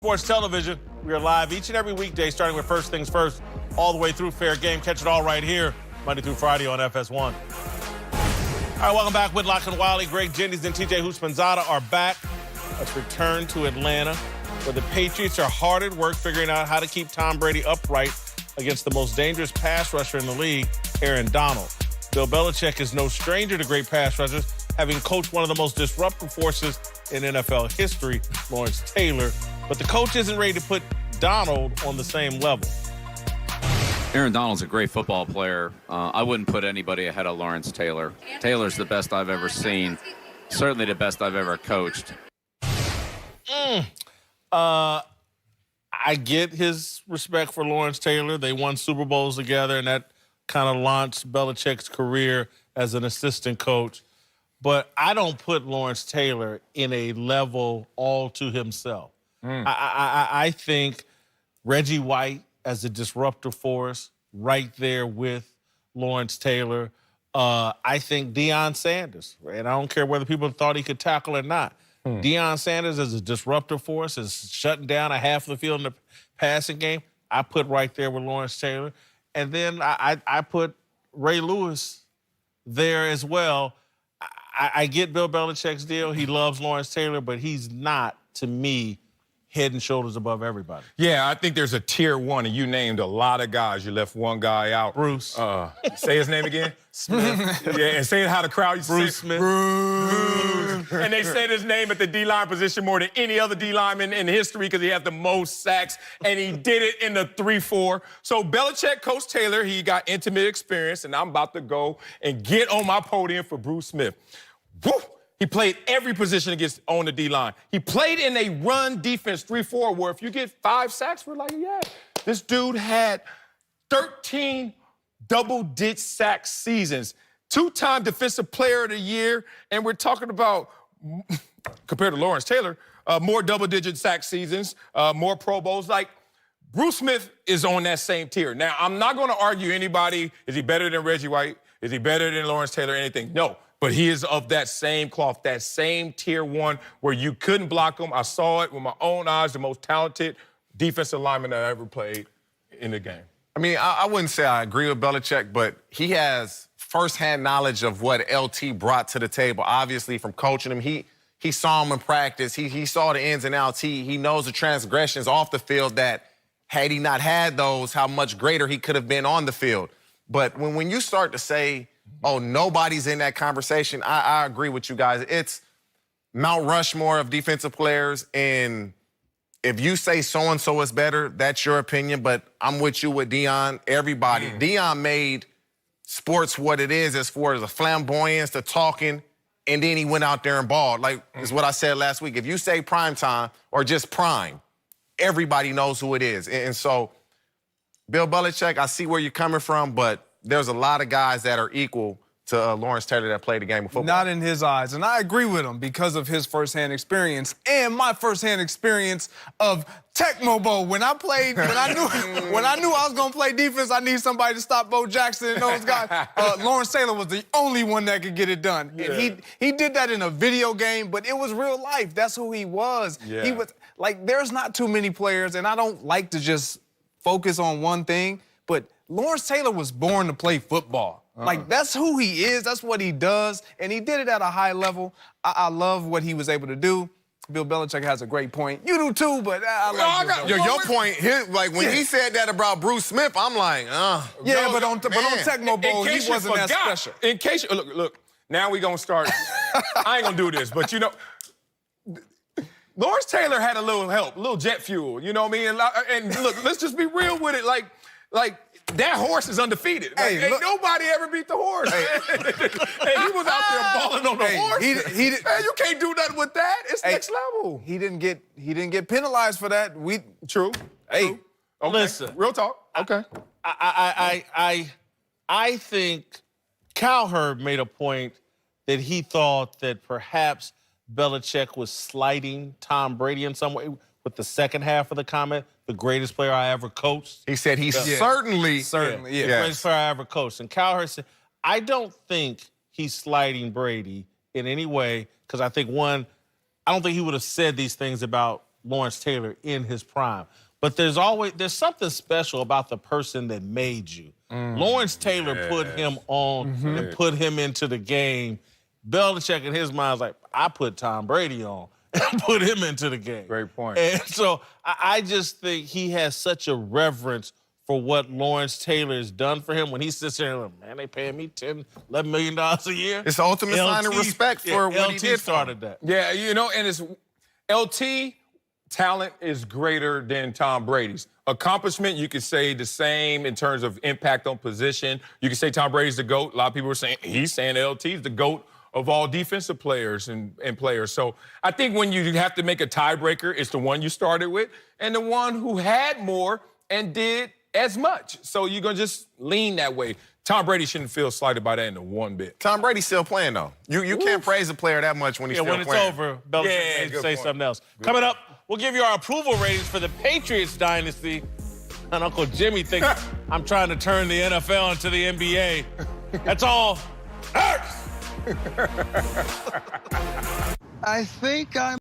Sports Television. We are live each and every weekday, starting with First Things First, all the way through Fair Game. Catch it all right here, Monday through Friday on FS1. All right, welcome back. Whitlock and Wiley, Greg Jennings, and TJ Houshmandzadeh are back. Let's return to Atlanta, where the Patriots are hard at work figuring out how to keep Tom Brady upright against the most dangerous pass rusher in the league, Aaron Donald. Bill Belichick is no stranger to great pass rushers, having coached one of the most disruptive forces in NFL history, Lawrence Taylor. But the coach isn't ready to put Donald on the same level. Aaron Donald's a great football player. I wouldn't put anybody ahead of Lawrence Taylor. Taylor's the best I've ever seen, certainly the best I've ever coached. I get his respect for Lawrence Taylor. They won Super Bowls together, and that kind of launched Belichick's career as an assistant coach. But I don't put Lawrence Taylor in a level all to himself. I think Reggie White as a disruptor force right there with Lawrence Taylor. I think Deion Sanders, and I don't care whether people thought he could tackle or not. Deion Sanders as a disruptor force is shutting down a half of the field in the passing game. I put right there with Lawrence Taylor. And then I put Ray Lewis there as well. I get Bill Belichick's deal. He loves Lawrence Taylor, but he's not, to me, head and shoulders above everybody. Yeah, I think there's a tier one, and you named a lot of guys. You left one guy out. Bruce. Say his name again. Smith. Yeah, and say it how the crowd used to Bruce say. Smith. Bruce. And they said his name at the D-line position more than any other D-lineman in history because he had the most sacks, and he did it in the 3-4. So Belichick, Coach Taylor, he got intimate experience, and I'm about to go and get on my podium for Bruce Smith. Woo! He played every position on the D-line. He played in a run defense 3-4 where if you get 5 sacks, we're like, yeah. This dude had 13 double-digit sack seasons, 2-time Defensive Player of the Year, and we're talking about, compared to Lawrence Taylor, more double-digit sack seasons, more Pro Bowls. Like, Bruce Smith is on that same tier. Now, I'm not going to argue anybody, is he better than Reggie White? Is he better than Lawrence Taylor? Anything? No. But he is of that same cloth, that same tier one where you couldn't block him. I saw it with my own eyes, the most talented defensive lineman that I ever played in the game. I mean, I wouldn't say I agree with Belichick, but he has firsthand knowledge of what LT brought to the table, obviously, from coaching him. He saw him in practice. He saw the ins and outs. He knows the transgressions off the field that, had he not had those, how much greater he could have been on the field. But when you start to say, oh, nobody's in that conversation, I agree with you guys. It's Mount Rushmore of defensive players, and if you say so-and-so is better, that's your opinion, but I'm with you with Deion, everybody. Deion made sports what it is as far as the flamboyance, the talking, and then he went out there and balled. Like, is what I said last week. If you say prime time or just prime, everybody knows who it is. And so, Bill Belichick, I see where you're coming from, but there's a lot of guys that are equal to Lawrence Taylor that played the game of football. Not in his eyes, and I agree with him because of his firsthand experience and my firsthand experience of Tecmo Bowl. When I knew I was gonna play defense, I need somebody to stop Bo Jackson and those guys. Lawrence Taylor was the only one that could get it done, and he did that in a video game, but it was real life. That's who he was. Yeah. He was like, there's not too many players, and I don't like to just focus on one thing, but Lawrence Taylor was born to play football. Like, that's who he is. That's what he does. And he did it at a high level. I love what he was able to do. Bill Belichick has a great point. You do too, but I like Your point, like, when he said that about Bruce Smith, I'm like, Yeah, but on Tecmo Bowl, he wasn't that special. In case you, look, now we gonna start. I ain't gonna do this, but you know, Lawrence Taylor had a little help, a little jet fuel, you know what I mean? And look, let's just be real with it. Like that horse is undefeated. Like, ain't nobody ever beat the horse. Hey, he was out there balling on the horse. Man, you can't do nothing with that. It's next level. He didn't get penalized for that. True. Okay. Listen. Real talk. Okay. I think Cowherd made a point that he thought that perhaps Belichick was slighting Tom Brady in some way with the second half of the comment, the greatest player I ever coached. he said he's certainly, the greatest player I ever coached. And Cowherd said, I don't think he's slighting Brady in any way, because I think, one, I don't think he would have said these things about Lawrence Taylor in his prime. But there's something special about the person that made you. Lawrence Taylor put him on and put him into the game. Belichick in his mind is like, I put Tom Brady on and put him into the game. Great point. And so I just think he has such a reverence for what Lawrence Taylor has done for him when he sits there and like, man, they paying me $10, $11 million a year. It's the ultimate sign of respect for what he did. Started that. Yeah, you know, and it's LT talent is greater than Tom Brady's. Accomplishment, you could say the same in terms of impact on position. You could say Tom Brady's the GOAT. A lot of people are saying he's saying LT's the GOAT of all defensive players and players. So I think when you have to make a tiebreaker, it's the one you started with and the one who had more and did as much. So you're going to just lean that way. Tom Brady shouldn't feel slighted by that in the one bit. Tom Brady's still playing, though. You can't praise a player that much when he's still when playing. it's over, Belichick may say something else. Coming up, we'll give you our approval ratings for the Patriots dynasty. And Uncle Jimmy thinks I'm trying to turn the NFL into the NBA. That's all. I think I'm